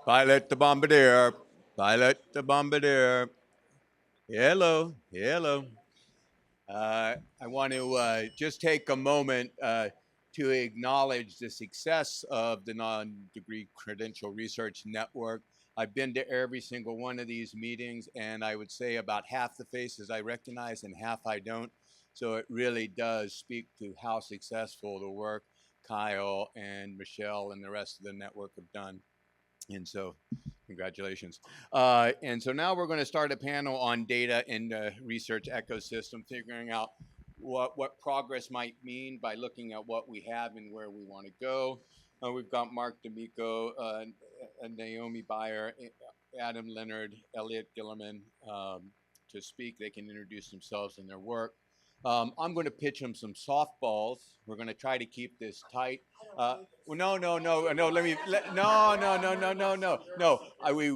Pilot the Bombardier. Pilot the Bombardier. Hello. Hello. I want to just take a moment to acknowledge the success of the non-degree credential research network. I've been to every single one of these meetings, and I would say about half the faces I recognize and half I don't. So it really does speak to how successful the work Kyle and Michelle and the rest of the network have done. And so congratulations. And so now we're going to start a panel on data in the research ecosystem, figuring out what progress might mean by looking at what we have and where we want to go. We've got Mark D'Amico, Naomi Beyer, Adam Leonard, Elliot Gilliman to speak. They can introduce themselves and their work. I'm going to pitch them some softballs. We're going to try to keep this tight. No. Let me. No. We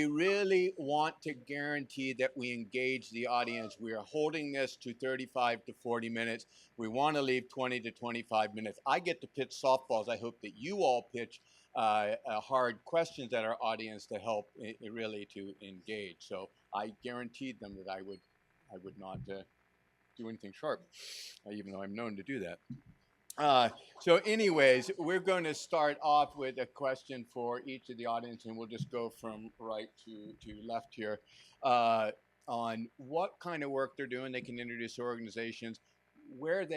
really want to guarantee that we engage the audience. We are holding this to 35 to 40 minutes. We want to leave 20 to 25 minutes. I get to pitch softballs. I hope that you all pitch hard questions at our audience to help really to engage. So I guaranteed them that I would not do anything sharp, even though I'm known to do that. So anyways, we're going to start off with a question for each of the audience, and we'll just go from right to left here on what kind of work they're doing. They can introduce organizations, what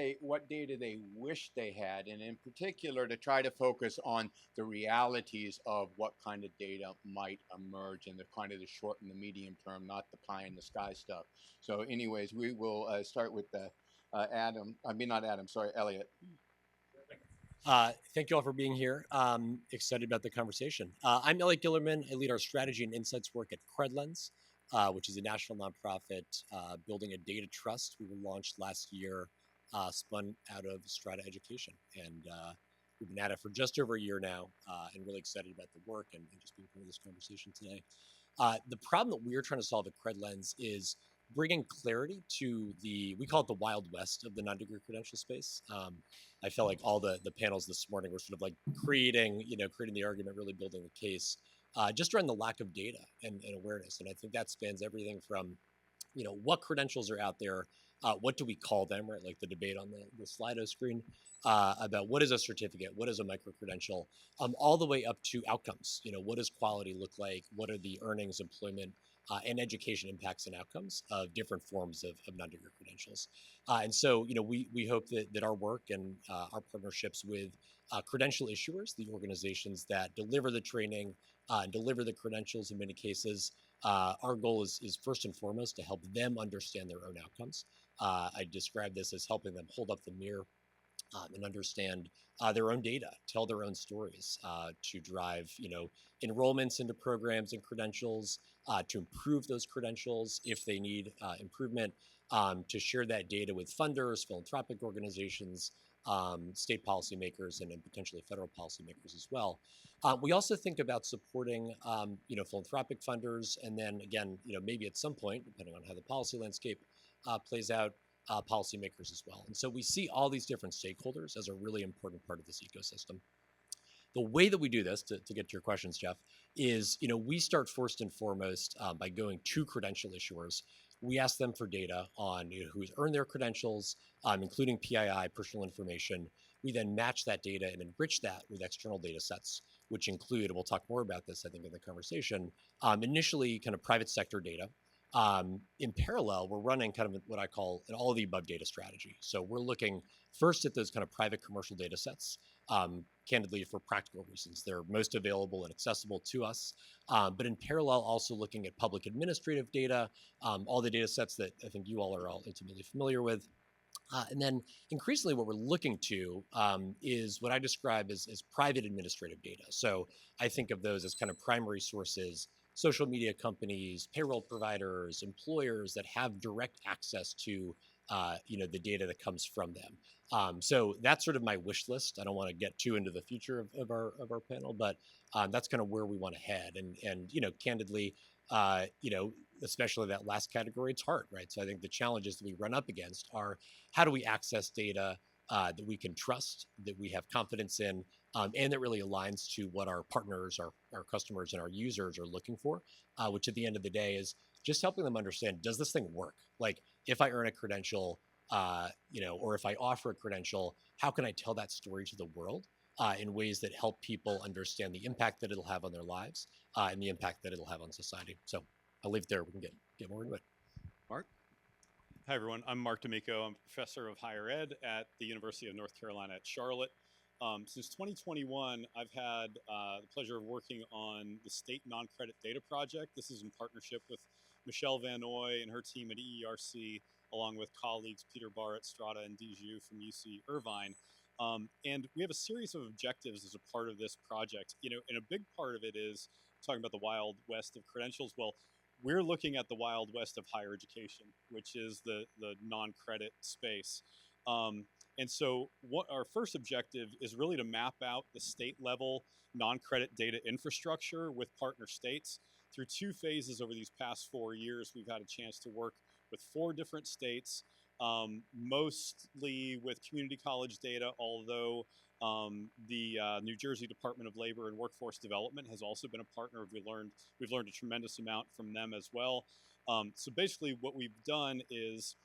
data they wish they had, and in particular to try to focus on the realities of what kind of data might emerge in the kind of the short and the medium term, not the pie in the sky stuff. So anyways, we will start with Elliot. Thank you all for being here. Excited about the conversation. I'm Elliot Gillerman. I lead our strategy and insights work at CredLens, which is a national nonprofit building a data trust. We were launched last year, spun out of Strata Education. And we've been at it for just over a year now and really excited about the work and just being part of this conversation today. The problem that we're trying to solve at CredLens is bringing clarity to we call it the Wild West of the non-degree credential space. I felt like all the panels this morning were sort of like creating the argument, really building the case, just around the lack of data and awareness. And I think that spans everything from, what credentials are out there, what do we call them, right? Like the debate on the Slido screen about what is a certificate, what is a micro-credential, all the way up to outcomes. What does quality look like? What are the earnings, employment, and education impacts and outcomes of different forms of non-degree credentials. And so, we hope that our work and our partnerships with credential issuers, the organizations that deliver the training and deliver the credentials in many cases, our goal is first and foremost to help them understand their own outcomes. I describe this as helping them hold up the mirror and understand their own data, tell their own stories, to drive, enrollments into programs and credentials, to improve those credentials if they need improvement, to share that data with funders, philanthropic organizations, state policymakers, and potentially federal policymakers as well. We also think about supporting, philanthropic funders, and then again, maybe at some point, depending on how the policy landscape plays out, policymakers as well. And so we see all these different stakeholders as a really important part of this ecosystem. The way that we do this, to get to your questions, Jeff, is we start first and foremost by going to credential issuers. We ask them for data on who's earned their credentials, including PII, personal information. We then match that data and enrich that with external data sets, which include, and we'll talk more about this, I think, in the conversation, initially kind of private sector data. In parallel, we're running kind of what I call an all of the above data strategy. So we're looking first at those kind of private commercial data sets, candidly for practical reasons. They're most available and accessible to us. But in parallel, also looking at public administrative data, all the data sets that I think you all are all intimately familiar with. And then increasingly what we're looking to is what I describe as private administrative data. So I think of those as kind of primary sources, social media companies, payroll providers, employers that have direct access to the data that comes from them. So that's sort of my wish list. I don't want to get too into the future of our panel, but that's kind of where we want to head. And candidly, especially that last category, it's hard, right? So I think the challenges that we run up against are how do we access data that we can trust, that we have confidence in, and that really aligns to what our partners, our customers, and our users are looking for, which at the end of the day is just helping them understand, does this thing work? Like if I earn a credential, or if I offer a credential, how can I tell that story to the world in ways that help people understand the impact that it'll have on their lives and the impact that it'll have on society? So I'll leave it there. We can get more into it. Mark? Hi, everyone. I'm Mark D'Amico. I'm a professor of higher ed at the University of North Carolina at Charlotte. Since 2021, I've had the pleasure of working on the State Non-Credit Data Project. This is in partnership with Michelle Van Noy and her team at EERC, along with colleagues Peter Barrett, Strada, and Dijou from UC Irvine. And we have a series of objectives as a part of this project. And a big part of it is talking about the wild west of credentials. Well, we're looking at the wild west of higher education, which is the non-credit space. And so what our first objective is really to map out the state level non-credit data infrastructure with partner states. Through 2 phases over these past 4 years, we've had a chance to work with 4 different states, mostly with community college data, although the New Jersey Department of Labor and Workforce Development has also been a partner. We've learned a tremendous amount from them as well. So basically what we've done is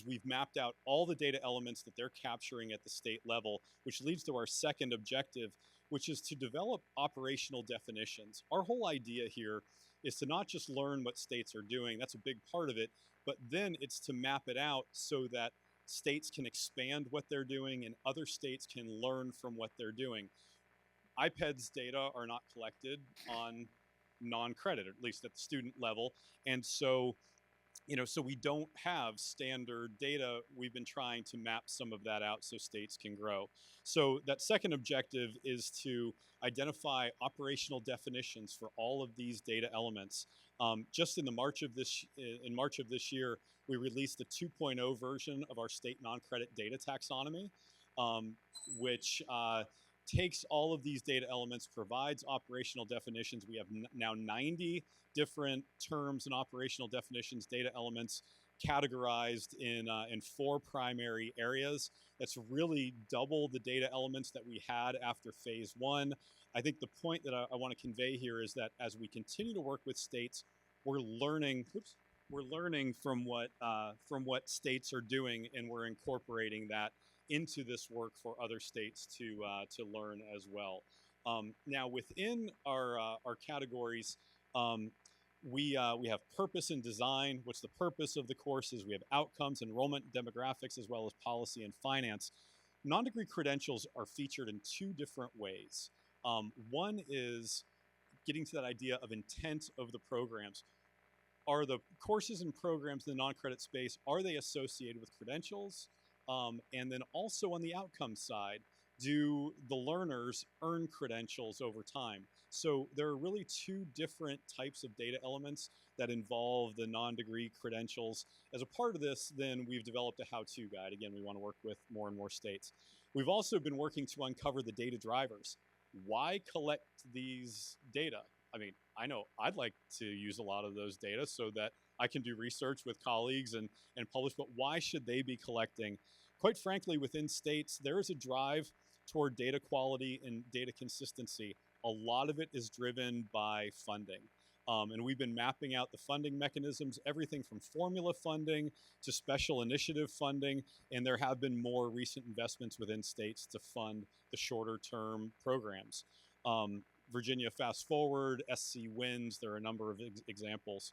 we've mapped out all the data elements that they're capturing at the state level, which leads to our second objective, which is to develop operational definitions. Our whole idea here is to not just learn what states are doing, that's a big part of it, but then it's to map it out so that states can expand what they're doing and other states can learn from what they're doing. IPEDS data are not collected on non-credit, at least at the student level. And so, so we don't have standard data. We've been trying to map some of that out so states can grow. So that second objective is to identify operational definitions for all of these data elements. Just in March of this year, we released a 2.0 version of our state non-credit data taxonomy, which takes all of these data elements, provides operational definitions. We have now 90 different terms and operational definitions, data elements categorized in 4 primary areas. That's really double the data elements that we had after phase 1. I think the point that I want to convey here is that as we continue to work with states, we're learning from what states are doing, and we're incorporating that into this work for other states to learn as well. Now within our categories, we have purpose and design. What's the purpose of the courses? We have outcomes, enrollment, demographics, as well as policy and finance. Non-degree credentials are featured in 2 different ways. One is getting to that idea of intent of the programs. Are the courses and programs in the non-credit space, are they associated with credentials? And then also on the outcome side, do the learners earn credentials over time? So there are really 2 different types of data elements that involve the non-degree credentials. As a part of this, then we've developed a how-to guide. Again, we want to work with more and more states. We've also been working to uncover the data drivers. Why collect these data? I mean, I know I'd like to use a lot of those data so that I can do research with colleagues and publish, but why should they be collecting? Quite frankly, within states, there is a drive toward data quality and data consistency. A lot of it is driven by funding. And we've been mapping out the funding mechanisms, everything from formula funding to special initiative funding, and there have been more recent investments within states to fund the shorter term programs. Virginia Fast Forward, SC Wins, there are a number of examples.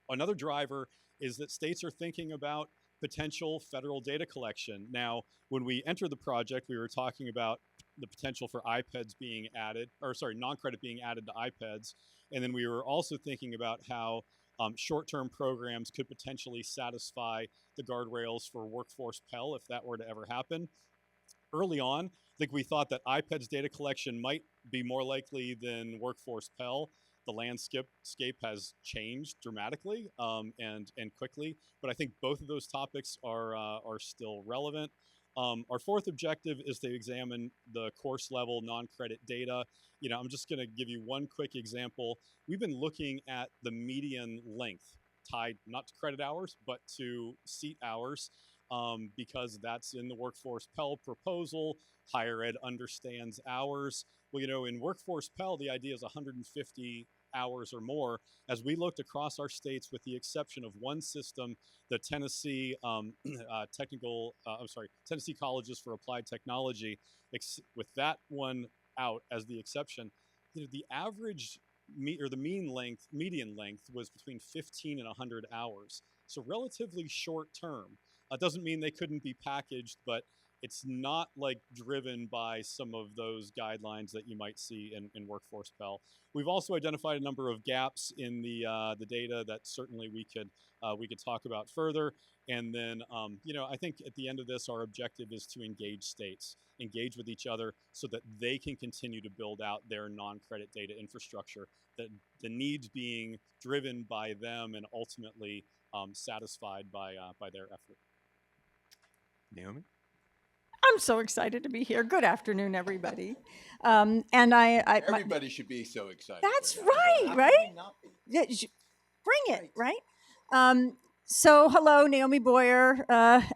Another driver is that states are thinking about potential federal data collection. Now, when we entered the project, we were talking about the potential for IPEDS being added, non-credit being added to IPEDS. And then we were also thinking about how short-term programs could potentially satisfy the guardrails for workforce Pell if that were to ever happen. Early on, I think we thought that IPEDS data collection might be more likely than workforce Pell. The landscape has changed dramatically and quickly, but I think both of those topics are still relevant. Our fourth objective is to examine the course level non-credit data. I'm just going to give you one quick example. We've been looking at the median length tied not to credit hours, but to seat hours. because that's in the Workforce Pell proposal. Higher Ed understands hours. Well, you know, in Workforce Pell, the idea is 150 hours or more. As we looked across our states, with the exception of one system, the Tennessee Tennessee Colleges for Applied Technology, with that one out as the exception, you know, the average median length was between 15 and 100 hours. So relatively short term. Doesn't mean they couldn't be packaged, but it's not like driven by some of those guidelines that you might see in Workforce Pell. We've also identified a number of gaps in the data that certainly we could talk about further. And then, you know, I think at the end of this, our objective is to engage states, engage with each other so that they can continue to build out their non-credit data infrastructure, that the needs being driven by them and ultimately satisfied by their effort. Naomi? I'm so excited to be here. Good afternoon, everybody. And Everybody should be so excited. That's right now. right, right? Yeah, bring it, right? So hello, Naomi Boyer,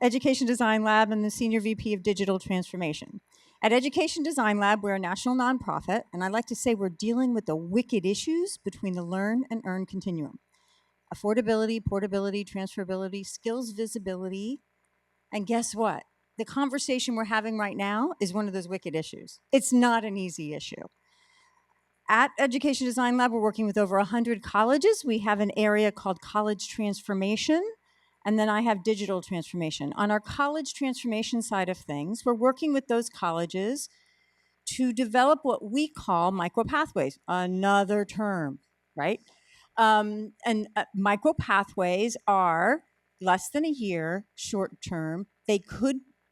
Education Design Lab and the Senior VP of Digital Transformation. At Education Design Lab, we're a national nonprofit, and I like to say we're dealing with the wicked issues between the learn and earn continuum. Affordability, portability, transferability, skills visibility, and guess what? The conversation we're having right now is one of those wicked issues. It's not an easy issue. At Education Design Lab, we're working with over 100 colleges. We have an area called college transformation, and then I have digital transformation. On our college transformation side of things, we're working with those colleges to develop what we call micropathways, another term, right? Micropathways are less than a year, short term.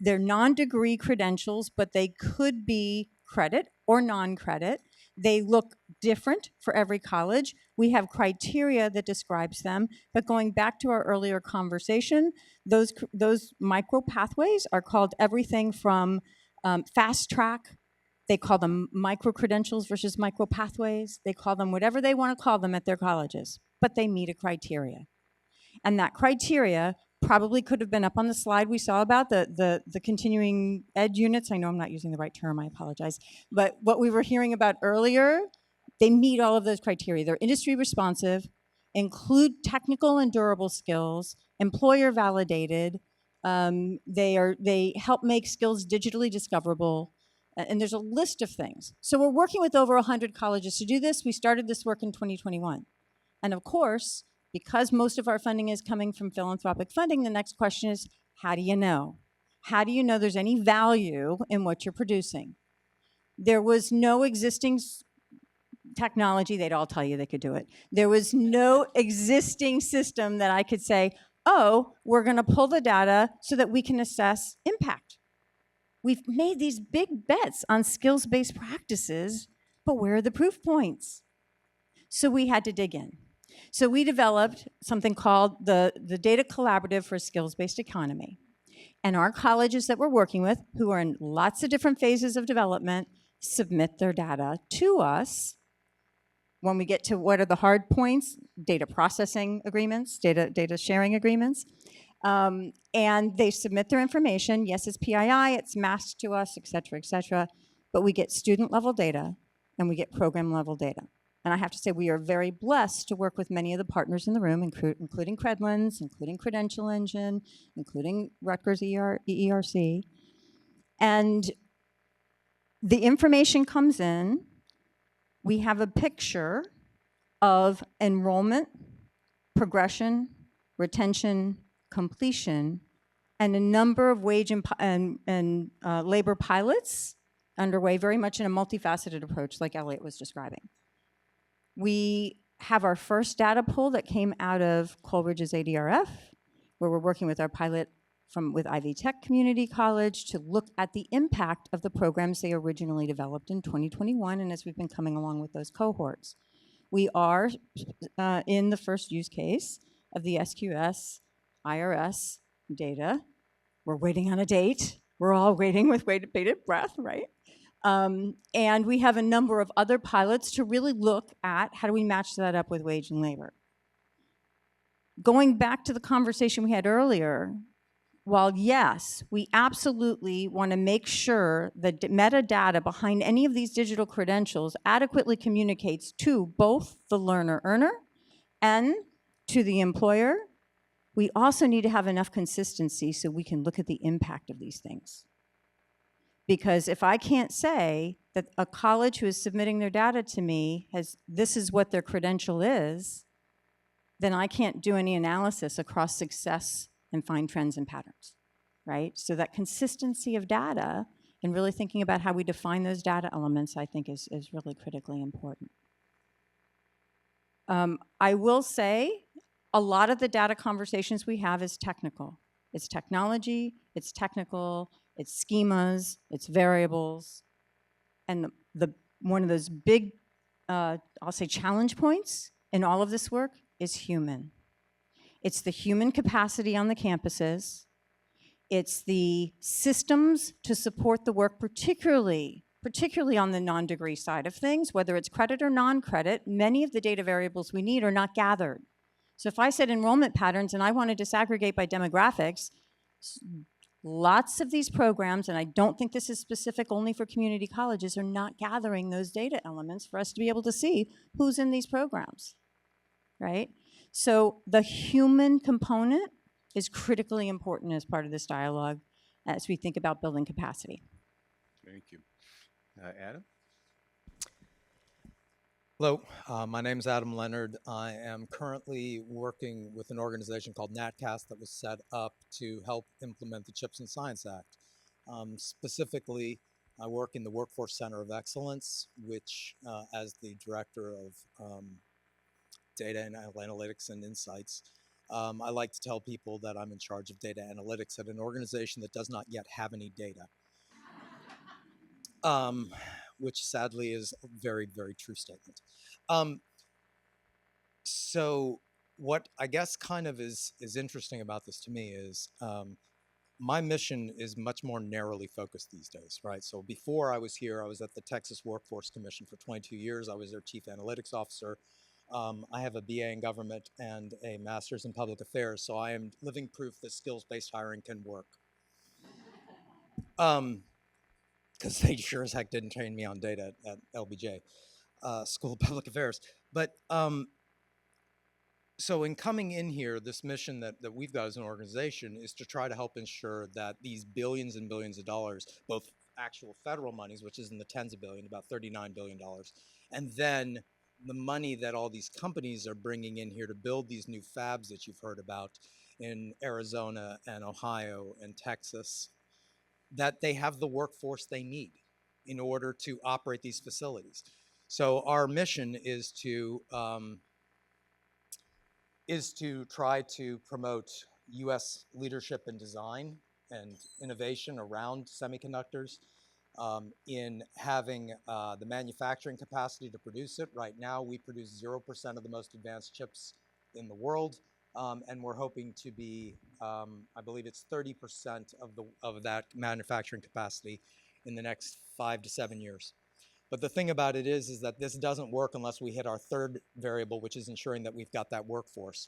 They're non-degree credentials, but they could be credit or non-credit. They look different for every college. We have criteria that describes them, but going back to our earlier conversation, those micro pathways are called everything from fast track. They call them micro credentials versus micro pathways. They call them whatever they want to call them at their colleges, but they meet a criteria. And that criteria probably could have been up on the slide we saw about the continuing ed units. I know I'm not using the right term, I apologize. But what we were hearing about earlier, they meet all of those criteria. They're industry responsive, include technical and durable skills, employer validated, they help make skills digitally discoverable, and there's a list of things. So we're working with over 100 colleges to do this. We started this work in 2021. And of course, because most of our funding is coming from philanthropic funding, the next question is, how do you know? How do you know there's any value in what you're producing? There was no existing technology. They'd all tell you they could do it. There was no existing system that I could say, oh, we're going to pull the data so that we can assess impact. We've made these big bets on skills-based practices, but where are the proof points? So we had to dig in. So we developed something called the Data Collaborative for a Skills-Based Economy. And our colleges that we're working with, who are in lots of different phases of development, submit their data to us. When we get to what are the hard points, data processing agreements, data sharing agreements. And they submit their information. Yes, it's PII, it's masked to us, et cetera, but we get student level data and we get program level data. And I have to say, we are very blessed to work with many of the partners in the room, including CredLens, including Credential Engine, including Rutgers EERC. And the information comes in. We have a picture of enrollment, progression, retention, completion, and a number of wage and labor pilots underway, very much in a multifaceted approach like Elliot was describing. We have our first data pool that came out of Coleridge's ADRF, where we're working with our pilot with Ivy Tech Community College to look at the impact of the programs they originally developed in 2021, and as we've been coming along with those cohorts. We are in the first use case of the SQS IRS data. We're waiting on a date. We're all waiting with bated breath, right? And we have a number of other pilots to really look at how do we match that up with wage and labor. Going back to the conversation we had earlier, while yes, we absolutely want to make sure that metadata behind any of these digital credentials adequately communicates to both the learner earner and to the employer, we also need to have enough consistency so we can look at the impact of these things. Because if I can't say that a college who is submitting their data to me this is what their credential is, then I can't do any analysis across success and find trends and patterns, right? So that consistency of data and really thinking about how we define those data elements, I think is really critically important. I will say a lot of the data conversations we have is technical. It's technology, it's technical, it's schemas, it's variables. And one of those big, I'll say challenge points in all of this work is human. It's the human capacity on the campuses. It's the systems to support the work, particularly on the non-degree side of things, whether it's credit or non-credit. Many of the data variables we need are not gathered. So if I said enrollment patterns and I want to disaggregate by demographics, lots of these programs, and I don't think this is specific only for community colleges, are not gathering those data elements for us to be able to see who's in these programs, right? So the human component is critically important as part of this dialogue as we think about building capacity. Thank you. Adam? Hello, my name is Adam Leonard. I am currently working with an organization called NatCast that was set up to help implement the CHIPS and Science Act. Specifically, I work in the Workforce Center of Excellence, which as the director of data and analytics and insights, I like to tell people that I'm in charge of data analytics at an organization that does not yet have any data. Which sadly is a very, very true statement. So what I guess kind of is interesting about this to me is my mission is much more narrowly focused these days, right? So before I was here, I was at the Texas Workforce Commission for 22 years. I was their chief analytics officer. I have a BA in government and a master's in public affairs, so I am living proof that skills-based hiring can work. Because they sure as heck didn't train me on data at LBJ, School of Public Affairs. But so in coming in here, this mission that we've got as an organization is to try to help ensure that these billions and billions of dollars, both actual federal monies, which is in the tens of billions, about $39 billion, and then the money that all these companies are bringing in here to build these new fabs that you've heard about in Arizona and Ohio and Texas, that they have the workforce they need in order to operate these facilities. So our mission is to try to promote U.S. leadership and design and innovation around semiconductors, in having the manufacturing capacity to produce it. Right now, we produce 0% of the most advanced chips in the world. And we're hoping to be, I believe it's 30% of that manufacturing capacity in the next 5 to 7 years. But the thing about it is that this doesn't work unless we hit our third variable, which is ensuring that we've got that workforce.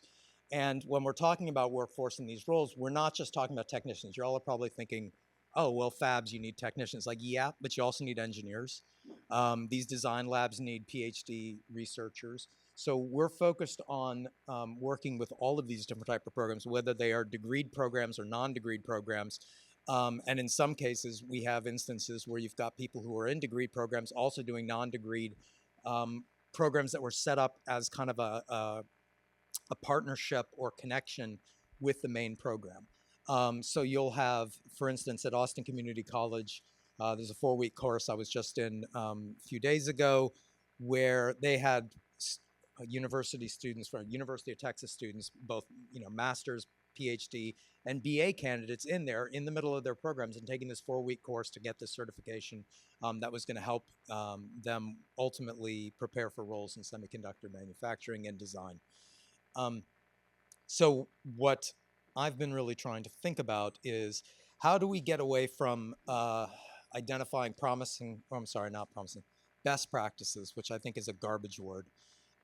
And when we're talking about workforce in these roles, we're not just talking about technicians. You all are probably thinking, oh, well, fabs, you need technicians. Like, yeah, but you also need engineers. These design labs need PhD researchers. So we're focused on working with all of these different type of programs, whether they are degreed programs or non-degreed programs. And in some cases, we have instances where you've got people who are in degreed programs also doing non-degreed programs that were set up as kind of a partnership or connection with the main program. So you'll have, for instance, at Austin Community College, there's a 4-week course I was just in a few days ago where they had university students from University of Texas students, both masters, PhD, and BA candidates in there in the middle of their programs and taking this 4-week course to get this certification that was going to help them ultimately prepare for roles in semiconductor manufacturing and design. So what I've been really trying to think about is how do we get away from identifying best practices, which I think is a garbage word,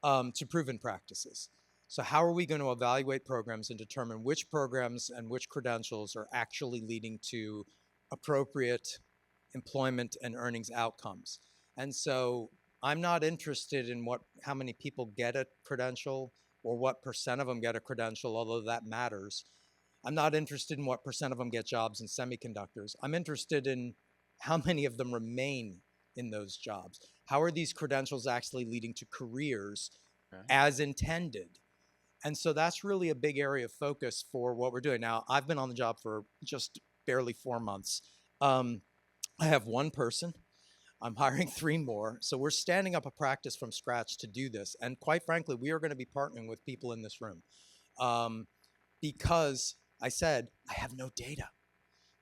to proven practices. So how are we going to evaluate programs and determine which programs and which credentials are actually leading to appropriate employment and earnings outcomes? And so I'm not interested in how many people get a credential or what percent of them get a credential, although that matters. I'm not interested in what percent of them get jobs in semiconductors. I'm interested in how many of them remain in those jobs. How are these credentials actually leading to careers as intended? And so that's really a big area of focus for what we're doing. Now, I've been on the job for just barely 4 months. I have one person. I'm hiring 3 more. So we're standing up a practice from scratch to do this. And quite frankly, we are going to be partnering with people in this room because I said, I have no data,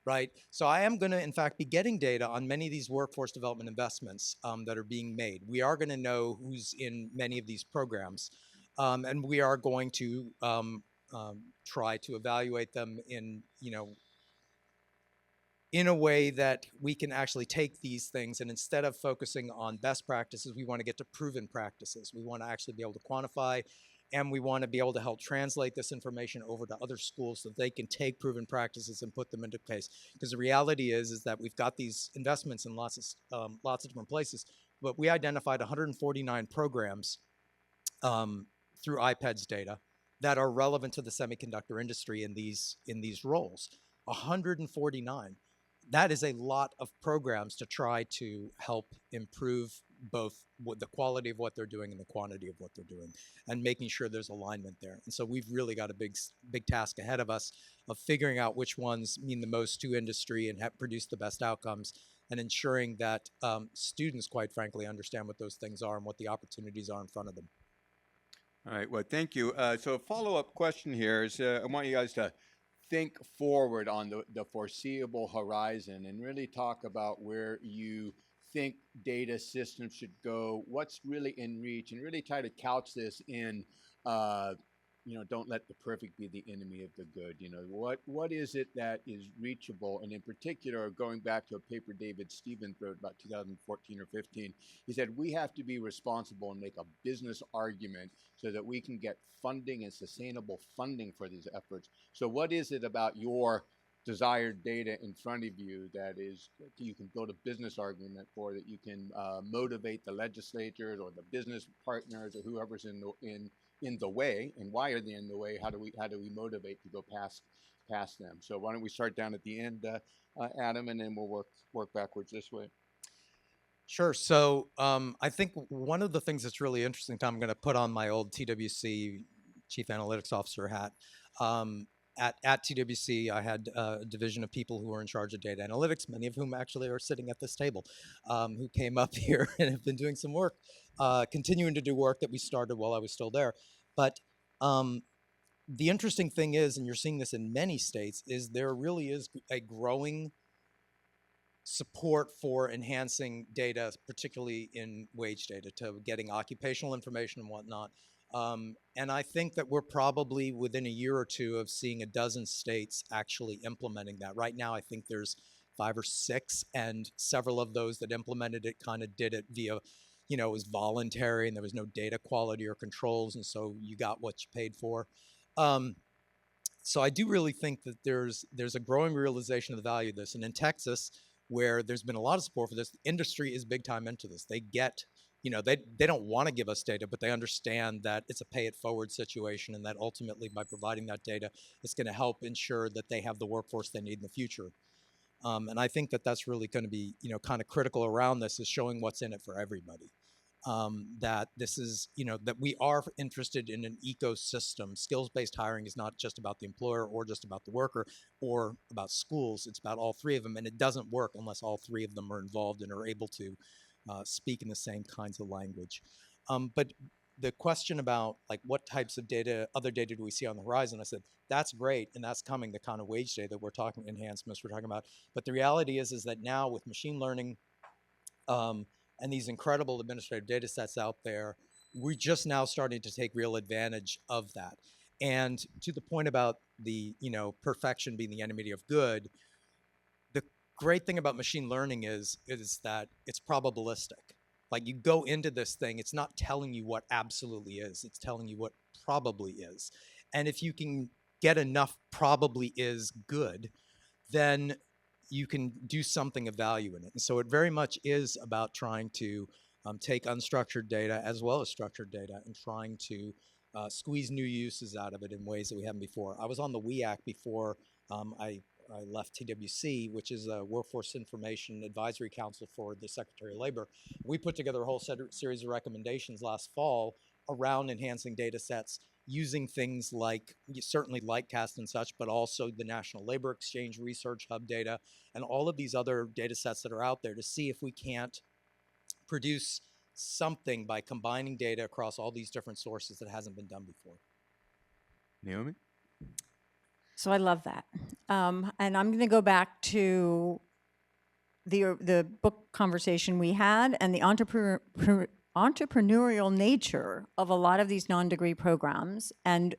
right? So I am going to, in fact, be getting data on many of these workforce development investments that are being made. We are going to know who's in many of these programs. And we are going to try to evaluate them in, in a way that we can actually take these things and instead of focusing on best practices, we want to get to proven practices. We want to actually be able to quantify, and we want to be able to help translate this information over to other schools so that they can take proven practices and put them into place. Because the reality is that we've got these investments in lots of different places, but we identified 149 programs through iPED's data that are relevant to the semiconductor industry in these roles. 149. That is a lot of programs to try to help improve both the quality of what they're doing and the quantity of what they're doing, and making sure there's alignment there. And so we've really got a big task ahead of us of figuring out which ones mean the most to industry and have produced the best outcomes, and ensuring that students, quite frankly, understand what those things are and what the opportunities are in front of them. All right, well, thank you. So a follow-up question here is I want you guys to think forward on the foreseeable horizon and really talk about where you think data systems should go, what's really in reach, and really try to couch this in, don't let the perfect be the enemy of the good. What is it that is reachable? And in particular, going back to a paper David Stevens wrote about 2014 or 15, he said, we have to be responsible and make a business argument so that we can get funding and sustainable funding for these efforts. So what is it about your desired data in front of you that you can build a business argument for, that you can motivate the legislators or the business partners or whoever's in the way, and why are they in the way? How do we motivate to go past them? So why don't we start down at the end, Adam, and then we'll work backwards this way. Sure. So I think one of the things that's really interesting, Tom, I'm going to put on my old TWC Chief Analytics Officer hat. At TWC, I had a division of people who were in charge of data analytics, many of whom actually are sitting at this table, who came up here and have been doing some work, continuing to do work that we started while I was still there. But the interesting thing is, and you're seeing this in many states, is there really is a growing support for enhancing data, particularly in wage data, to getting occupational information and whatnot. And I think that we're probably within a year or two of seeing a dozen states actually implementing that. Right now, I think there's 5 or 6, and several of those that implemented it kind of did it via, it was voluntary and there was no data quality or controls, and so you got what you paid for. So I do really think that there's a growing realization of the value of this. And in Texas, where there's been a lot of support for this, the industry is big time into this. They get, they don't want to give us data, but they understand that it's a pay it forward situation, and that ultimately by providing that data, it's going to help ensure that they have the workforce they need in the future. And I think that that's really going to be, kind of critical around this, is showing what's in it for everybody. That this is, that we are interested in an ecosystem. Skills-based hiring is not just about the employer or just about the worker or about schools. It's about all 3 of them, and it doesn't work unless all 3 of them are involved and are able to speak in the same kinds of language. But the question about like what types of data, other data do we see on the horizon? I said, that's great, and that's coming, the kind of wage data that we're talking, enhancements we're talking about. But the reality is that now with machine learning, and these incredible administrative data sets out there, we're just now starting to take real advantage of that. And to the point about the, perfection being the enemy of good, the great thing about machine learning is that it's probabilistic. Like, you go into this thing, it's not telling you what absolutely is, it's telling you what probably is. And if you can get enough probably is good, then you can do something of value in it. And so it very much is about trying to take unstructured data as well as structured data and trying to squeeze new uses out of it in ways that we haven't before. I was on the WEAC before I left TWC, which is a Workforce Information Advisory Council for the Secretary of Labor. We put together a whole series of recommendations last fall around enhancing data sets using things like, certainly Lightcast and such, but also the National Labor Exchange Research Hub data and all of these other data sets that are out there to see if we can't produce something by combining data across all these different sources that hasn't been done before. Naomi? So I love that. And I'm going to go back to the book conversation we had and the entrepreneurial nature of a lot of these non-degree programs and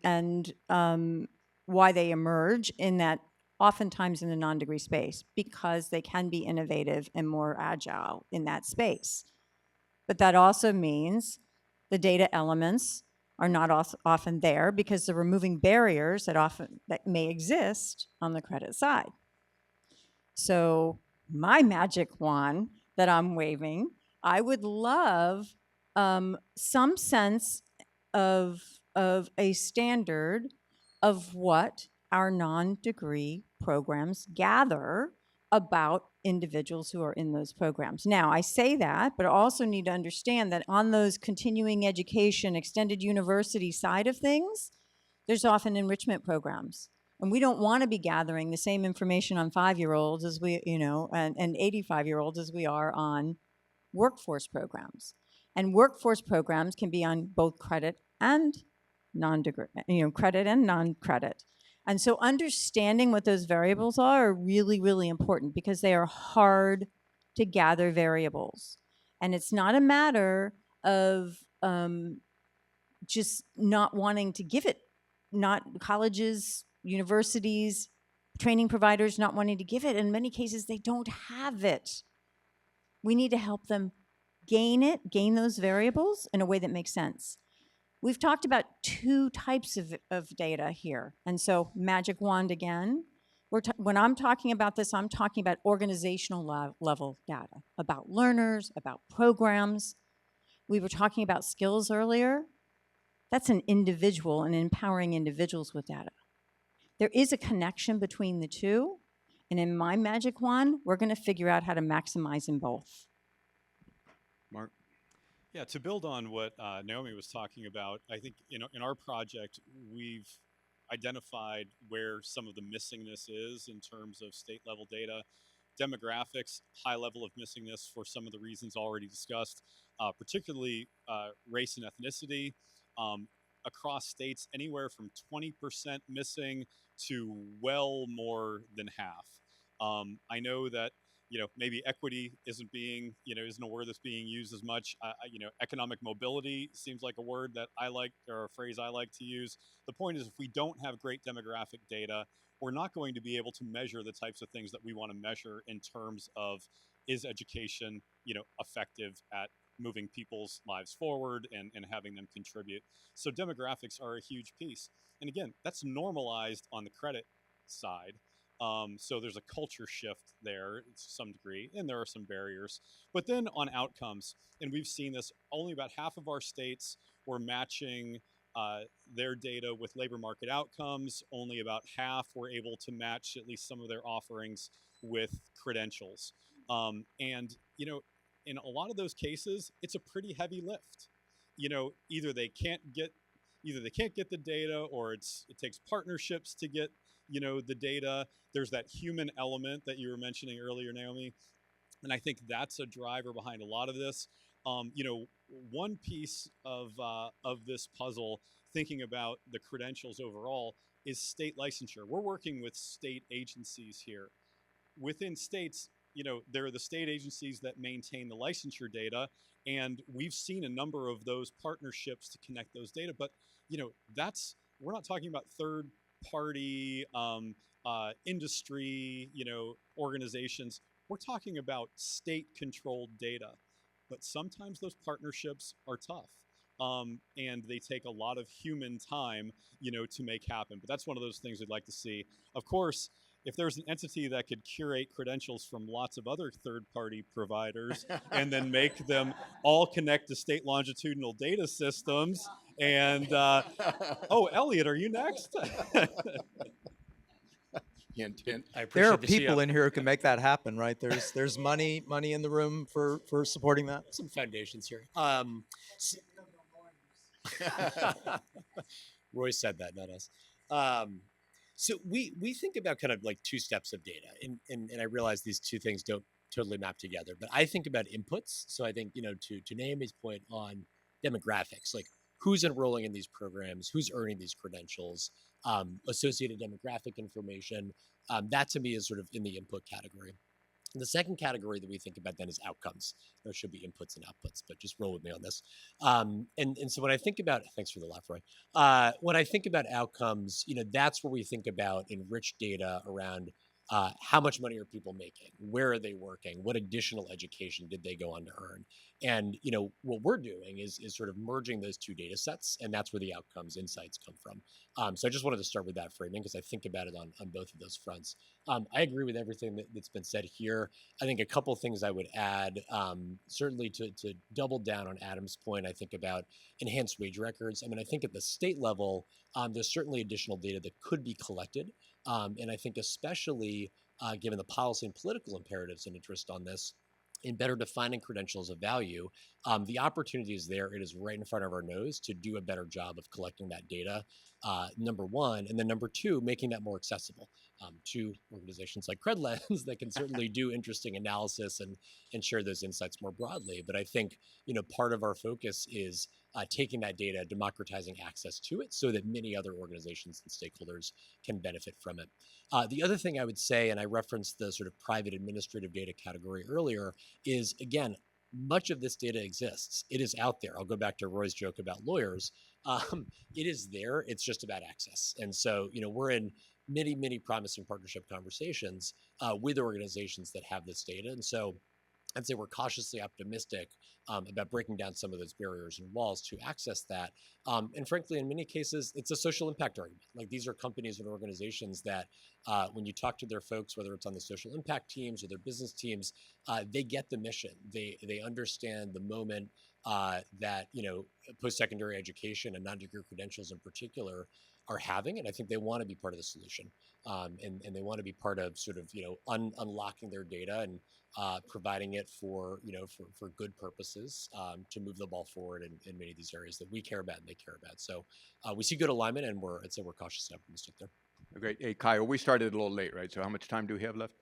why they emerge in that oftentimes in the non-degree space, because they can be innovative and more agile in that space. But that also means the data elements are not often there because they're removing barriers that may exist on the credit side. So my magic wand that I'm waving, I would love some sense of a standard of what our non-degree programs gather about individuals who are in those programs. Now, I say that, but I also need to understand that on those continuing education, extended university side of things, there's often enrichment programs. And we don't want to be gathering the same information on 5-year-olds as we, and 85-year-olds as we are on workforce programs. And workforce programs can be on both credit and non-degree, credit and non-credit. And so understanding what those variables are really, really important because they are hard to gather variables. And it's not a matter of just not wanting to give it, not colleges, universities, training providers not wanting to give it. In many cases, they don't have it. We need to help them gain those variables in a way that makes sense. We've talked about 2 types of data here. And so magic wand again. When I'm talking about this, I'm talking about organizational level data, about learners, about programs. We were talking about skills earlier. That's an individual and empowering individuals with data. There is a connection between the two. And in my magic wand, we're going to figure out how to maximize them both. Mark? Yeah, to build on what Naomi was talking about, I think in our project, we've identified where some of the missingness is in terms of state level data. Demographics, high level of missingness for some of the reasons already discussed, particularly race and ethnicity. Across states, anywhere from 20% missing to well more than half. I know that maybe equity isn't a word that's being used as much. Economic mobility seems like a word that I like, or a phrase I like to use. The point is, if we don't have great demographic data, we're not going to be able to measure the types of things that we want to measure in terms of, is education, effective at moving people's lives forward and having them contribute. So demographics are a huge piece. And again, that's normalized on the credit side. So there's a culture shift there to some degree, and there are some barriers. But then on outcomes, and we've seen this, only about half of our states were matching their data with labor market outcomes. Only about half were able to match at least some of their offerings with credentials. And in a lot of those cases, it's a pretty heavy lift. Either they can't get the data, or it takes partnerships to get the data. There's that human element that you were mentioning earlier, Naomi, and I think that's a driver behind a lot of this. One piece of this puzzle, thinking about the credentials overall, is state licensure. We're working with state agencies here. Within states, there are the state agencies that maintain the licensure data, and we've seen a number of those partnerships to connect those data. But we're not talking about third-party industry, organizations. We're talking about state-controlled data. but sometimes those partnerships are tough. And they take a lot of human time, to make happen. But that's one of those things we'd like to see. Of course, if there's an entity that could curate credentials from lots of other third-party providers and then make them all connect to state longitudinal data systems, and oh, Elliot, are you next? Hint, hint. I There are appreciate the people CO. in here who can make that happen, right? There's money in the room for supporting that. Some foundations here. Roy said that, not us. So we think about kind of like two steps of data, and I realize these two things don't totally map together, but I think about inputs. So I think, to Naomi's point on demographics, like who's enrolling in these programs, who's earning these credentials, associated demographic information, that to me is sort of in the input category. And the second category that we think about then is outcomes. There should be inputs and outputs, but just roll with me on this. And so when I think about, thanks for the laugh, Roy. When I think about outcomes, that's where we think about enriched data around how much money are people making? Where are they working? What additional education did they go on to earn? And what we're doing is sort of merging those two data sets, and that's where the outcomes insights come from. So I just wanted to start with that framing because I think about it on both of those fronts. I agree with everything that's been said here. I think a couple of things I would add, certainly to double down on Adam's point, I think about enhanced wage records. I mean, I think at the state level, there's certainly additional data that could be collected. And I think especially given the policy and political imperatives and interest on this, in better defining credentials of value, the opportunity is there. It is right in front of our nose to do a better job of collecting that data, number one. And then number two, making that more accessible to organizations like CredLens that can certainly do interesting analysis and share those insights more broadly. But I think, part of our focus is taking that data, democratizing access to it so that many other organizations and stakeholders can benefit from it. The other thing I would say, and I referenced the sort of private administrative data category earlier, is again, much of this data exists. It is out there. I'll go back to Roy's joke about lawyers. It is there. It's just about access. And so, we're in many, many promising partnership conversations with organizations that have this data. And so I'd say we're cautiously optimistic about breaking down some of those barriers and walls to access that. And frankly, in many cases, it's a social impact argument. Like these are companies and organizations that when you talk to their folks, whether it's on the social impact teams or their business teams, they get the mission. They understand the moment that, post-secondary education and non-degree credentials in particular are having. And I think they want to be part of the solution. And they want to be part of sort of, unlocking their data and providing it for good purposes to move the ball forward in many of these areas that we care about and they care about. So we see good alignment, and I'd say we're cautiously optimistic there. Great. Hey, Kyle, we started a little late, right? So how much time do we have left?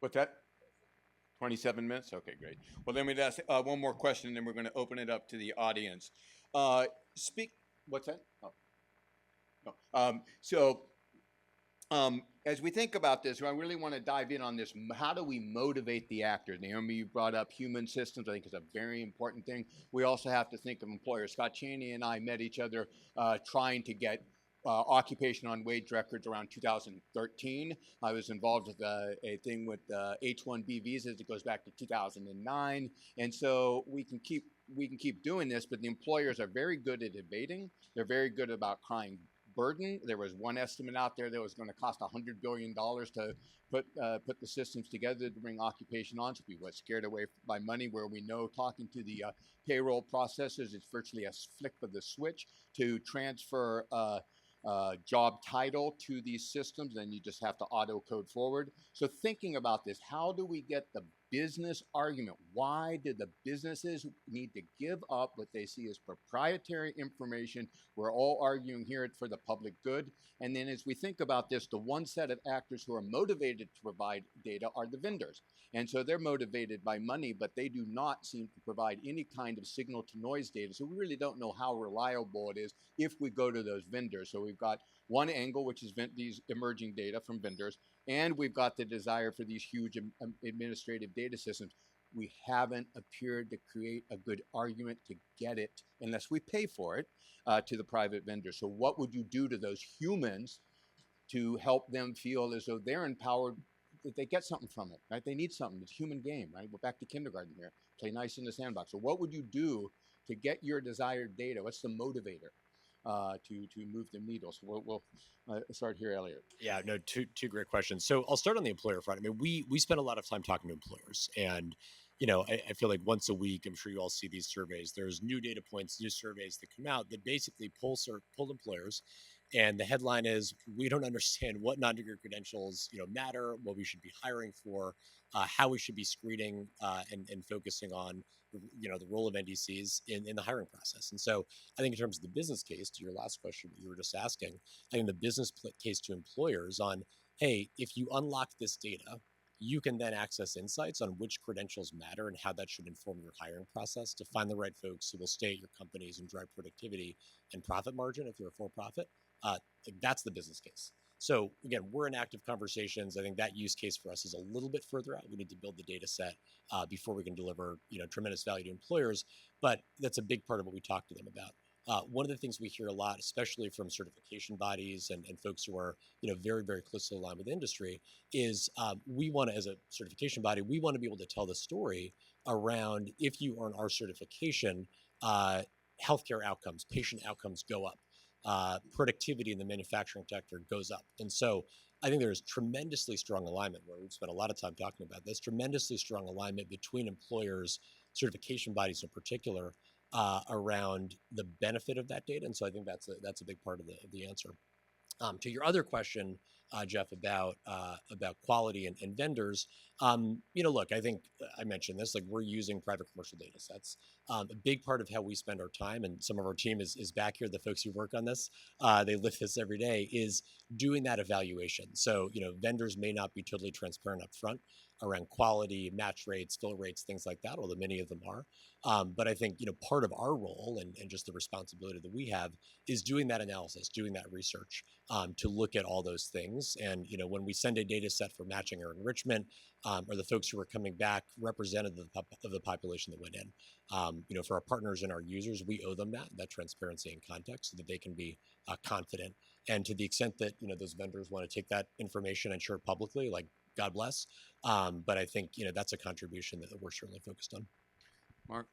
What's that? 27 minutes? Okay, great. Well, then we'd ask one more question, and then we're going to open it up to the audience. What's that? Oh. No. As we think about this, I really want to dive in on this. How do we motivate the actors? Naomi, you brought up human systems. I think it's a very important thing. We also have to think of employers. Scott Cheney and I met each other trying to get occupation on wage records around 2013. I was involved with a thing with H-1B visas that goes back to 2009. And so we can keep doing this, but the employers are very good at evading. They're very good about crying burden. There was one estimate out there that was going to cost $100 billion to put the systems together to bring occupation on. So people are scared away by money, where we know talking to the payroll processors, it's virtually a flick of the switch to transfer job title to these systems, then you just have to auto code forward. So thinking about this, how do we get the business argument? Why do the businesses need to give up what they see as proprietary information? We're all arguing here for the public good. And then as we think about this, the one set of actors who are motivated to provide data are the vendors. And so they're motivated by money, but they do not seem to provide any kind of signal to noise data. So we really don't know how reliable it is if we go to those vendors. So we've got one angle, which is these emerging data from vendors, and we've got the desire for these huge administrative data systems. We haven't appeared to create a good argument to get it, unless we pay for it, to the private vendors. So what would you do to those humans to help them feel as though they're empowered that they get something from it, right? They need something. It's a human game, right? We're back to kindergarten here. Play nice in the sandbox. So what would you do to get your desired data? What's the motivator to move the needle? So we'll start here, Elliot. Yeah, no, two great questions. So I'll start on the employer front. I mean, we spend a lot of time talking to employers, and I feel like once a week, I'm sure you all see these surveys. There's new data points, new surveys that come out that basically pull employers, and the headline is, we don't understand what non-degree credentials matter, what we should be hiring for, how we should be screening and focusing on the role of NDCs in the hiring process. And so I think in terms of the business case, to your last question that you were just asking, I think the business case to employers on, hey, if you unlock this data, you can then access insights on which credentials matter and how that should inform your hiring process to find the right folks who will stay at your companies and drive productivity and profit margin if you're a for-profit. That's the business case. So again, we're in active conversations. I think that use case for us is a little bit further out. We need to build the data set before we can deliver tremendous value to employers. But that's a big part of what we talk to them about. One of the things we hear a lot, especially from certification bodies and folks who are very, very closely aligned with the industry, is we want to, as a certification body, we want to be able to tell the story around, if you earn our certification, healthcare outcomes, patient outcomes go up. Productivity in the manufacturing sector goes up. And so I think there's tremendously strong alignment, where we've spent a lot of time talking about this, tremendously strong alignment between employers, certification bodies in particular, around the benefit of that data. And so I think that's a big part of the answer. To your other question, Jeff, about quality and vendors, look, I think I mentioned this, like, we're using private commercial data sets. A big part of how we spend our time, and some of our team is back here, the folks who work on this, they live this every day, is doing that evaluation. So, vendors may not be totally transparent up front around quality, match rates, fill rates, things like that, although many of them are. But I think, part of our role and just the responsibility that we have is doing that analysis, doing that research, to look at all those things. And, when we send a data set for matching or enrichment, or the folks who are coming back representative of the population that went in, for our partners and our users, we owe them that transparency and context so that they can be confident. And to the extent that, those vendors want to take that information and share it publicly, like, God bless. But I think, that's a contribution that we're certainly focused on. Mark?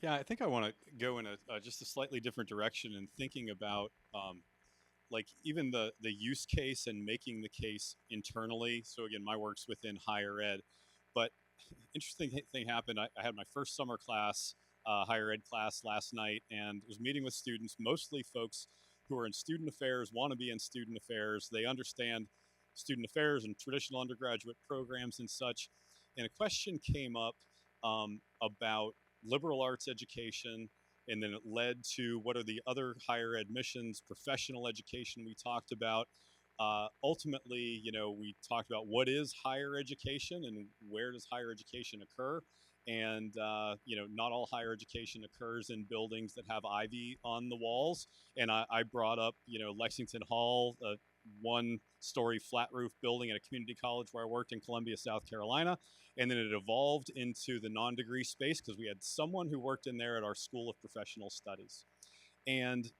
Yeah, I think I want to go in just a slightly different direction in thinking about like even the use case and making the case internally. So again, my work's within higher ed, but interesting thing happened. I had my first summer class, higher ed class last night, and was meeting with students, mostly folks who are in student affairs, want to be in student affairs. They understand student affairs and traditional undergraduate programs and such. And a question came up about liberal arts education, and then it led to what are the other higher ed missions, professional education we talked about. Ultimately, we talked about what is higher education and where does higher education occur. And, not all higher education occurs in buildings that have ivy on the walls. And I brought up, Lexington Hall, a one-story flat roof building at a community college where I worked in Columbia, South Carolina. And then it evolved into the non-degree space because we had someone who worked in there at our School of Professional Studies. And,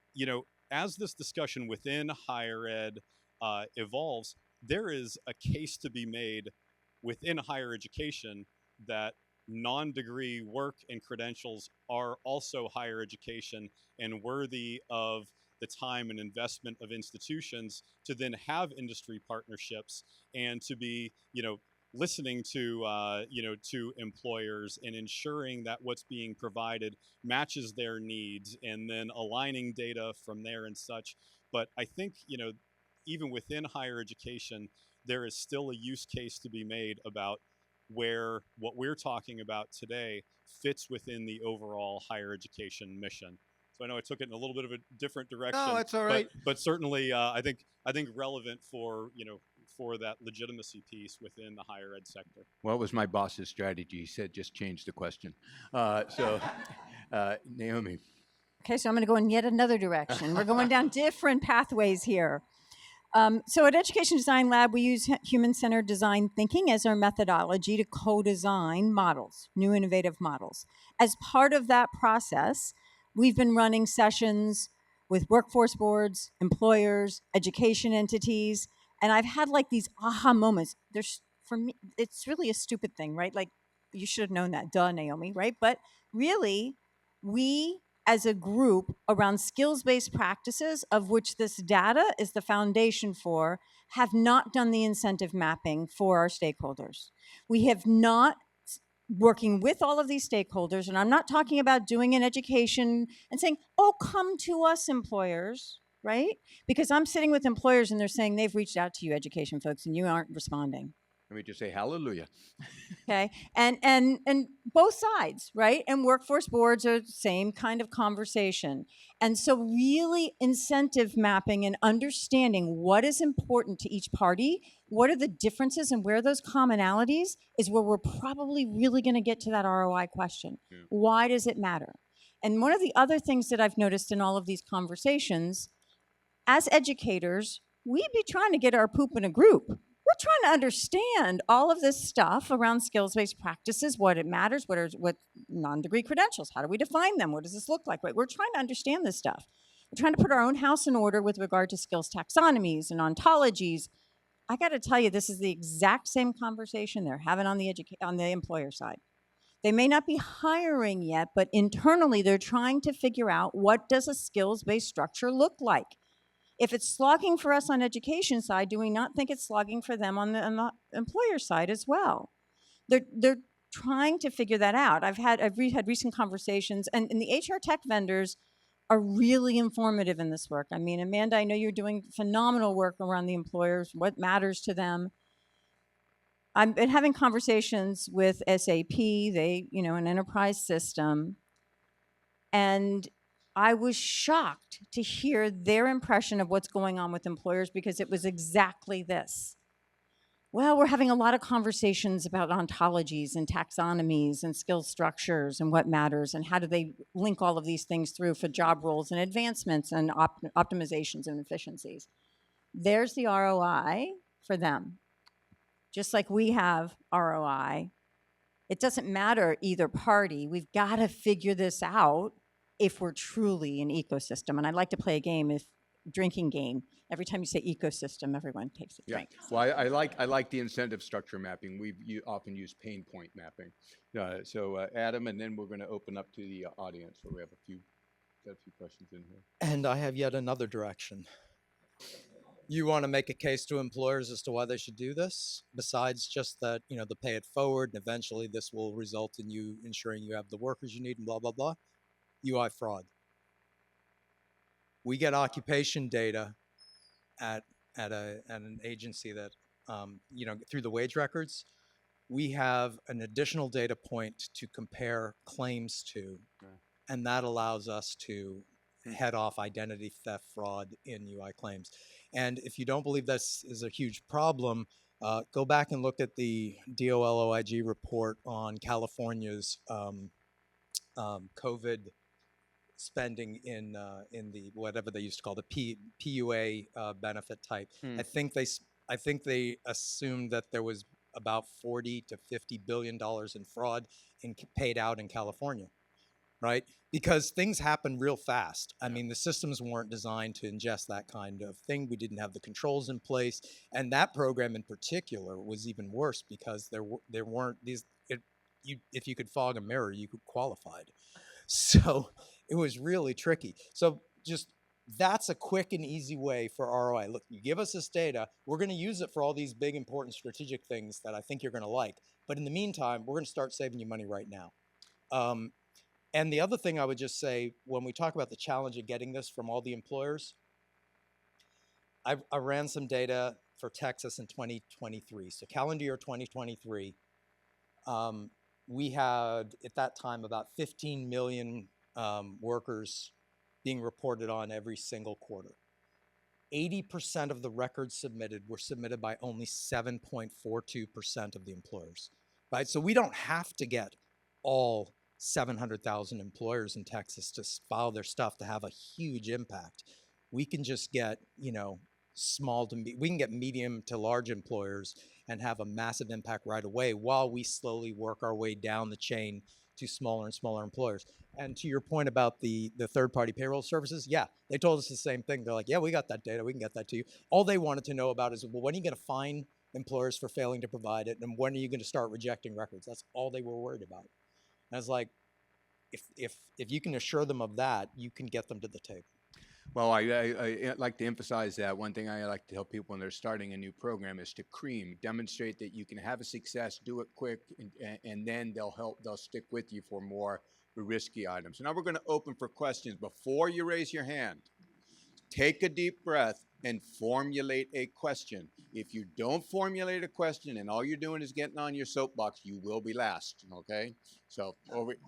as this discussion within higher ed evolves, there is a case to be made within higher education that non-degree work and credentials are also higher education and worthy of the time and investment of institutions to then have industry partnerships and to be, listening to, to employers and ensuring that what's being provided matches their needs and then aligning data from there and such. But I think, even within higher education, there is still a use case to be made about where what we're talking about today fits within the overall higher education mission. So I know I took it in a little bit of a different direction. No, that's all right. But certainly, I think relevant for for that legitimacy piece within the higher ed sector. Well, it was my boss's strategy. He said, just change the question. Naomi. Okay, so I'm going to go in yet another direction. We're going down different pathways here. So at Education Design Lab, we use human-centered design thinking as our methodology to co-design models, new innovative models. As part of that process, we've been running sessions with workforce boards, employers, education entities, And I've had like these aha moments. For me, it's really a stupid thing, right? Like, you should have known that, duh, Naomi, right? But really, we as a group around skills-based practices, of which this data is the foundation for, have not done the incentive mapping for our stakeholders. We have not, working with all of these stakeholders, and I'm not talking about doing an education and saying, oh, come to us, employers, right? Because I'm sitting with employers and they're saying they've reached out to you, education folks, and you aren't responding. Let me just say hallelujah. Okay, and both sides, right? And workforce boards are the same kind of conversation. And so really incentive mapping and understanding what is important to each party, what are the differences and where are those commonalities, is where we're probably really going to get to that ROI question. Yeah. Why does it matter? And one of the other things that I've noticed in all of these conversations, as educators, we be trying to get our poop in a group. We're trying to understand all of this stuff around skills-based practices, what it matters, what non-degree credentials, how do we define them, what does this look like, right? We're trying to understand this stuff. We're trying to put our own house in order with regard to skills taxonomies and ontologies. I got to tell you, this is the exact same conversation they're having on the employer side. They may not be hiring yet, but internally they're trying to figure out, what does a skills-based structure look like? If it's slogging for us on education side, do we not think it's slogging for them on the employer side as well? They're trying to figure that out. I've had recent conversations, and the HR tech vendors are really informative in this work. I mean, Amanda, I know you're doing phenomenal work around the employers, what matters to them. I've been having conversations with SAP, an enterprise system, and I was shocked to hear their impression of what's going on with employers, because it was exactly this. Well, we're having a lot of conversations about ontologies and taxonomies and skill structures and what matters and how do they link all of these things through for job roles and advancements and optimizations and efficiencies. There's the ROI for them. Just like we have ROI, it doesn't matter either party. We've got to figure this out if we're truly an ecosystem. And I'd like to play a game, drinking game. Every time you say ecosystem, everyone takes a drink. Yeah. Well, I like the incentive structure mapping. You often use pain point mapping. So Adam, and then we're going to open up to the audience. So we have a few questions in here. And I have yet another direction. You want to make a case to employers as to why they should do this, besides just that, the pay it forward, and eventually this will result in you ensuring you have the workers you need and blah, blah, blah. UI fraud. We get occupation data at an agency that, through the wage records. We have an additional data point to compare claims to, and that allows us to head off identity theft fraud in UI claims. And if you don't believe this is a huge problem, go back and look at the DOLOIG report on California's COVID spending in the whatever they used to call the PUA benefit type. I think they assumed that there was about $40 to $50 billion in fraud paid out in California, right? Because things happen real fast. I mean, the systems weren't designed to ingest that kind of thing. We didn't have the controls in place, and that program in particular was even worse because there weren't these. If you could fog a mirror, you could qualified. So it was really tricky. So that's a quick and easy way for ROI. Look, you give us this data, we're going to use it for all these big, important strategic things that I think you're going to like. But in the meantime, we're going to start saving you money right now. And the other thing I would just say, when we talk about the challenge of getting this from all the employers, I ran some data for Texas in 2023. So calendar year 2023, we had, at that time, about 15 million workers being reported on every single quarter. 80% of the records submitted were submitted by only 7.42% of the employers, right? So we don't have to get all 700,000 employers in Texas to file their stuff to have a huge impact. We can just get, we can get medium to large employers and have a massive impact right away while we slowly work our way down the chain to smaller and smaller employers. And to your point about the third-party payroll services, yeah, they told us the same thing. They're like, yeah, we got that data. We can get that to you. All they wanted to know about is, well, when are you going to fine employers for failing to provide it? And when are you going to start rejecting records? That's all they were worried about. And I was like, if you can assure them of that, you can get them to the table. Well, I like to emphasize that. One thing I like to tell people when they're starting a new program is to cream, demonstrate that you can have a success, do it quick, and then they'll stick with you for more risky items. So now we're going to open for questions. Before you raise your hand, take a deep breath and formulate a question. If you don't formulate a question and all you're doing is getting on your soapbox, you will be last, okay? So over here.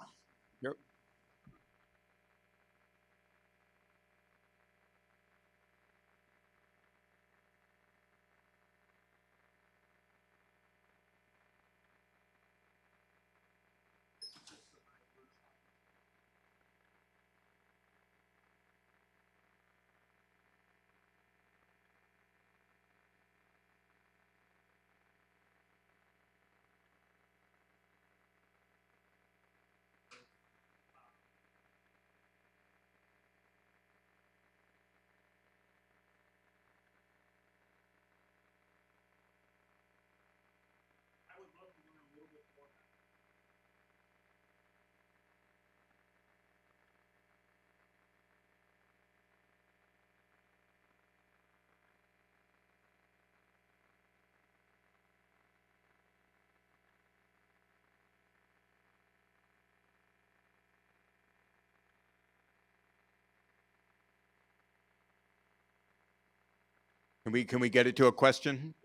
Can we get it to a question?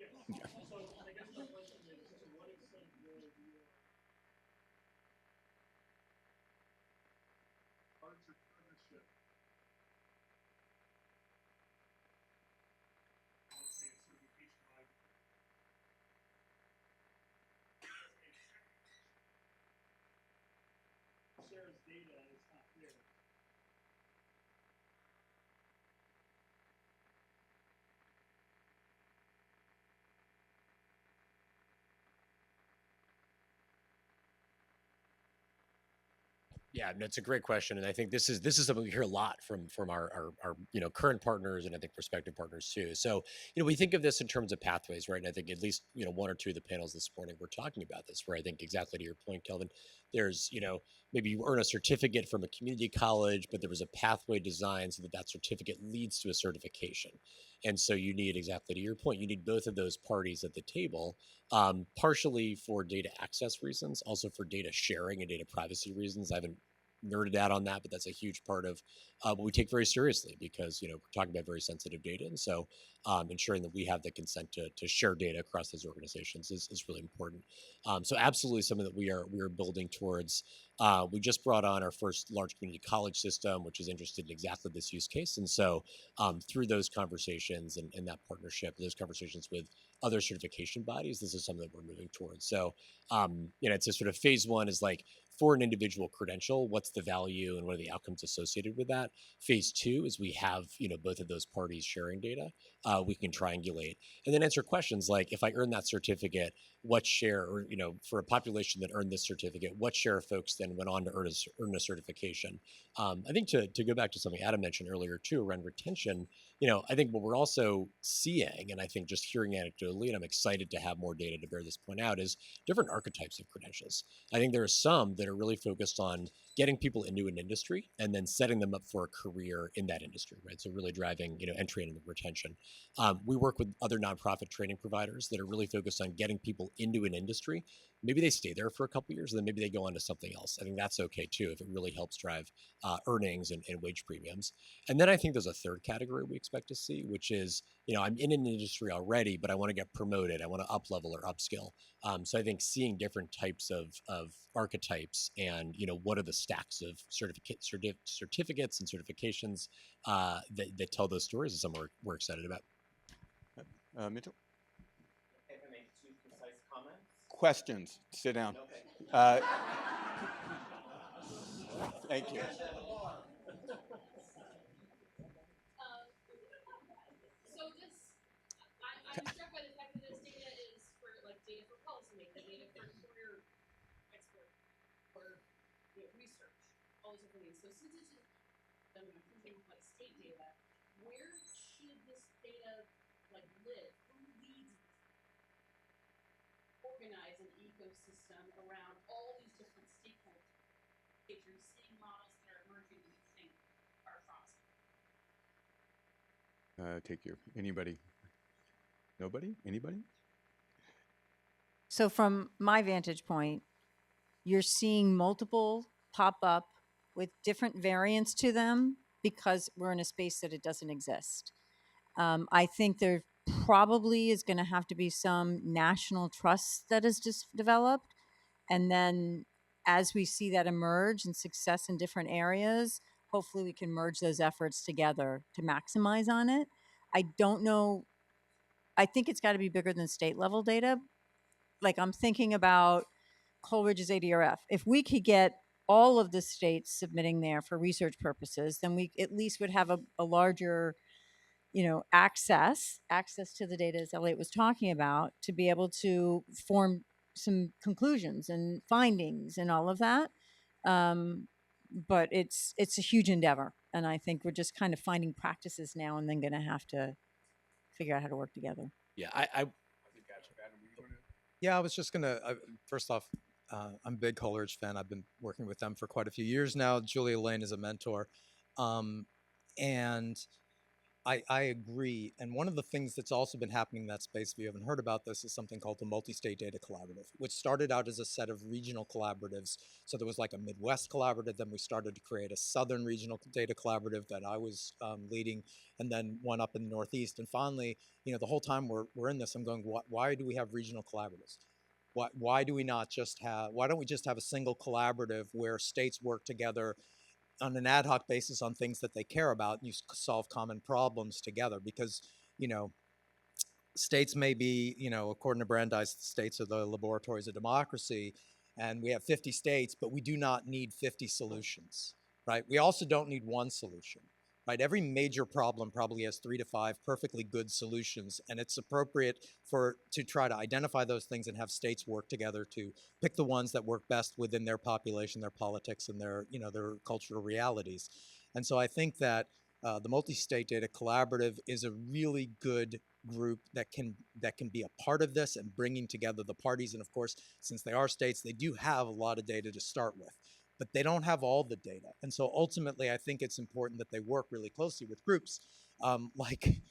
Yeah, no, it's a great question, and I think this is something we hear a lot from our current partners and I think prospective partners too. So we think of this in terms of pathways, right? And I think at least one or two of the panels this morning were talking about this, where I think exactly to your point, Kelvin, there's maybe you earn a certificate from a community college, but there was a pathway designed so that that certificate leads to a certification, and so you need exactly to your point, you need both of those parties at the table, partially for data access reasons, also for data sharing and data privacy reasons. I haven't nerded out on that, but that's a huge part of what we take very seriously because we're talking about very sensitive data, and so ensuring that we have the consent to share data across those organizations is really important. So absolutely something that we are building towards. We just brought on our first large community college system, which is interested in exactly this use case, and so through those conversations and that partnership, those conversations with other certification bodies, this is something that we're moving towards. So it's a sort of phase one is like, for an individual credential, what's the value and what are the outcomes associated with that? Phase two is we have both of those parties sharing data. We can triangulate and then answer questions like, if I earn that certificate, what share, or for a population that earned this certificate, what share of folks then went on to earn a certification? I think to go back to something Adam mentioned earlier too around retention, I think what we're also seeing, and I think just hearing anecdotally, and I'm excited to have more data to bear this point out, is different archetypes of credentials. I think there are some that are really focused on getting people into an industry and then setting them up for a career in that industry, right? So really driving, entry and retention. We work with other nonprofit training providers that are really focused on getting people into an industry. Maybe they stay there for a couple of years, and then maybe they go on to something else. I think that's okay too if it really helps drive earnings and wage premiums. And then I think there's a third category we expect to see, which is, I'm in an industry already, but I want to get promoted. I want to up level or upskill. So I think seeing different types of archetypes and, what are the stacks of certificates and certifications that tell those stories is something we're excited about. Mitchell? If I make two concise comments. Questions. Sit down. Okay. Thank you. So I'm struck by the fact that this data is for data for policymaking, data for career expert, or research, all these different things. So since it's I'm thinking of like state data, where should this data like live? Who leads organize an ecosystem around all these different stakeholders? If you're seeing models that are emerging that you think are promising. Take your, anybody? Nobody? Anybody? So from my vantage point, you're seeing multiple pop up with different variants to them because we're in a space that it doesn't exist. I think there probably is going to have to be some national trust that is just developed. And then as we see that emerge and success in different areas, hopefully we can merge those efforts together to maximize on it. I don't know. I think it's got to be bigger than state level data. Like I'm thinking about Coleridge's ADRF. If we could get all of the states submitting there for research purposes, then we at least would have a larger, access to the data, as Elliot was talking about, to be able to form some conclusions and findings and all of that. But it's a huge endeavor, and I think we're just kind of finding practices now and then going to have to figure out how to work together. Yeah, I Yeah, I was just gonna. First off, I'm a big Coleridge fan. I've been working with them for quite a few years now. Julia Lane is a mentor, and I agree. And one of the things that's also been happening in that space, if you haven't heard about this, is something called the Multi-State Data Collaborative, which started out as a set of regional collaboratives. So there was like a Midwest collaborative, then we started to create a Southern Regional Data Collaborative that I was leading, and then one up in the Northeast. And finally, the whole time we're in this, I'm going, why do we have regional collaboratives? Why do we not just have, why don't we just have a single collaborative where states work together on an ad hoc basis on things that they care about, and you solve common problems together? Because states may be, according to Brandeis, states are the laboratories of democracy, and we have 50 states, but we do not need 50 solutions, right? We also don't need one solution, right? Every major problem probably has 3 to 5 perfectly good solutions, and it's appropriate to try to identify those things and have states work together to pick the ones that work best within their population, their politics, and their cultural realities. And so I think that the Multi-State Data Collaborative is a really good group that can be a part of this and bringing together the parties. And of course, since they are states, they do have a lot of data to start with, but they don't have all the data. And so ultimately, I think it's important that they work really closely with groups like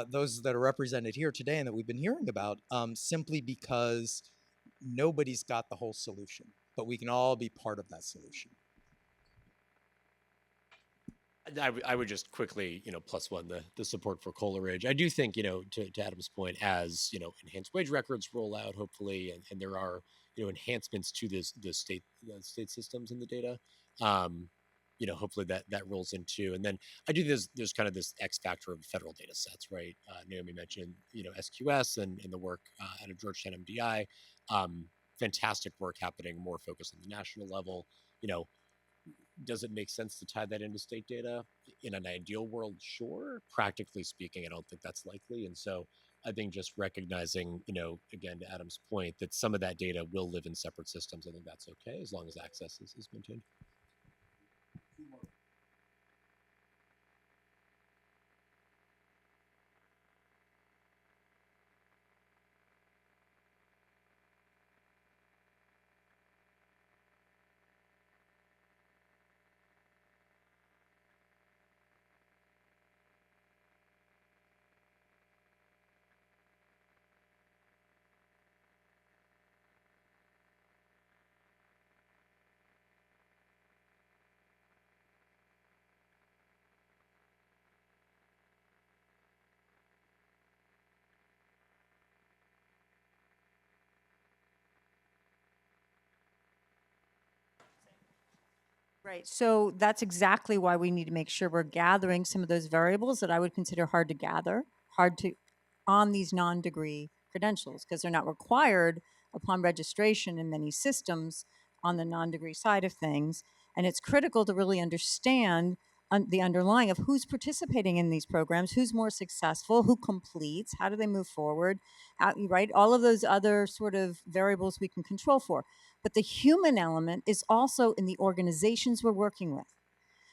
those that are represented here today and that we've been hearing about, simply because nobody's got the whole solution, but we can all be part of that solution. I would just quickly, plus one, the support for Coleridge. I do think, to Adam's point, as, enhanced wage records roll out, hopefully, and there are, enhancements to the state systems in the data, hopefully that rolls in too. And then I do there's kind of this X factor of federal data sets, right? Naomi mentioned, SQS and the work out of Georgetown MDI, fantastic work happening, more focused on the national level. Does it make sense to tie that into state data? In an ideal world, sure. Practically speaking, I don't think that's likely. And so I think just recognizing, again, to Adam's point, that some of that data will live in separate systems, I think that's okay, as long as access is maintained. Right. So that's exactly why we need to make sure we're gathering some of those variables that I would consider hard to gather, on these non-degree credentials, because they're not required upon registration in many systems on the non-degree side of things. And it's critical to really understand the underlying of who's participating in these programs, who's more successful, who completes, how do they move forward, right? All of those other sort of variables we can control for. But the human element is also in the organizations we're working with.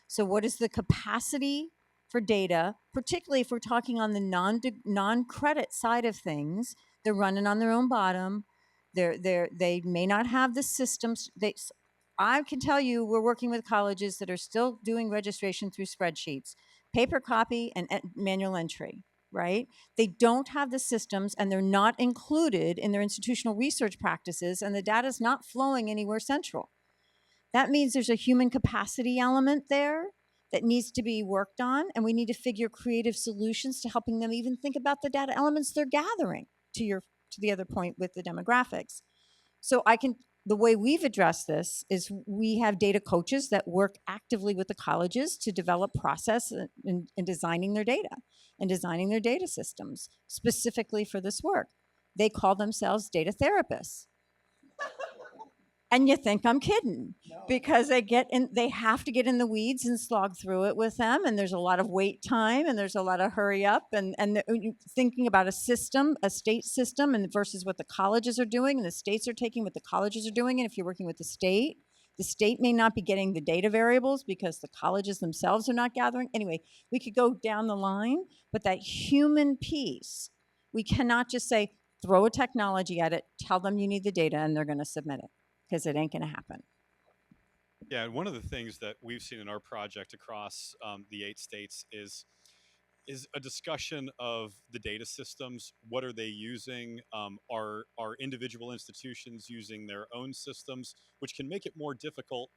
So what is the capacity for data, particularly if we're talking on the non-credit side of things? They're running on their own bottom. They may not have the systems. I can tell you, we're working with colleges that are still doing registration through spreadsheets, paper copy and manual entry, right? They don't have the systems, and they're not included in their institutional research practices, and the data is not flowing anywhere central. That means there's a human capacity element there that needs to be worked on, and we need to figure creative solutions to helping them even think about the data elements they're gathering, to the other point with the demographics. So the way we've addressed this is we have data coaches that work actively with the colleges to develop process in designing their data and designing their data systems specifically for this work. They call themselves data therapists. And you think I'm kidding, because they have to get in the weeds and slog through it with them. And there's a lot of wait time, and there's a lot of hurry up, and thinking about a state system, and versus what the colleges are doing, and the states are taking what the colleges are doing. And if you're working with the state may not be getting the data variables because the colleges themselves are not gathering. Anyway, we could go down the line, but that human piece, we cannot just say, throw a technology at it, tell them you need the data, and they're going to submit it, because it ain't going to happen. Yeah, and one of the things that we've seen in our project across the 8 states is a discussion of the data systems. What are they using? Are individual institutions using their own systems, which can make it more difficult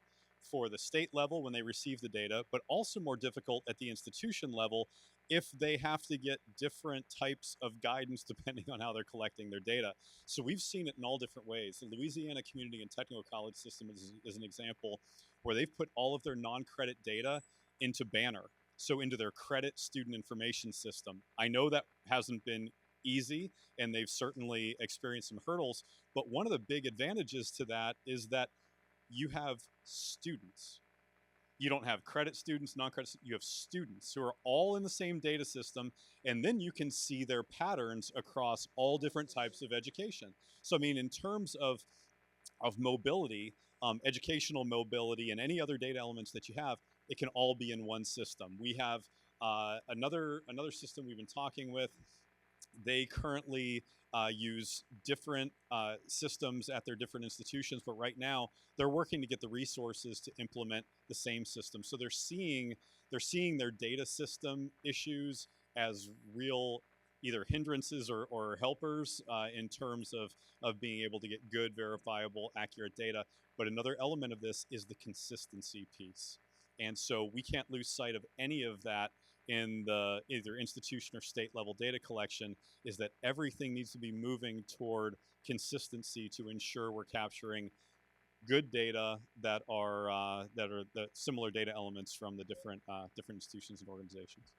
for the state level when they receive the data, but also more difficult at the institution level if they have to get different types of guidance depending on how they're collecting their data. So we've seen it in all different ways. The Louisiana Community and Technical College system is an example where they've put all of their non-credit data into Banner, so into their credit student information system. I know that hasn't been easy, and they've certainly experienced some hurdles, but one of the big advantages to that is that you have students. You don't have credit students, non-credit students. You have students who are all in the same data system, and then you can see their patterns across all different types of education. So, I mean, in terms of mobility, educational mobility, and any other data elements that you have, it can all be in one system. We have another system we've been talking with. They currently use different systems at their different institutions, but right now they're working to get the resources to implement the same system. So they're seeing their data system issues as real either hindrances or helpers in terms of being able to get good, verifiable, accurate data. But another element of this is the consistency piece. And so we can't lose sight of any of that in the either institution or state level data collection, is that everything needs to be moving toward consistency to ensure we're capturing good data that are the similar data elements from the different institutions and organizations.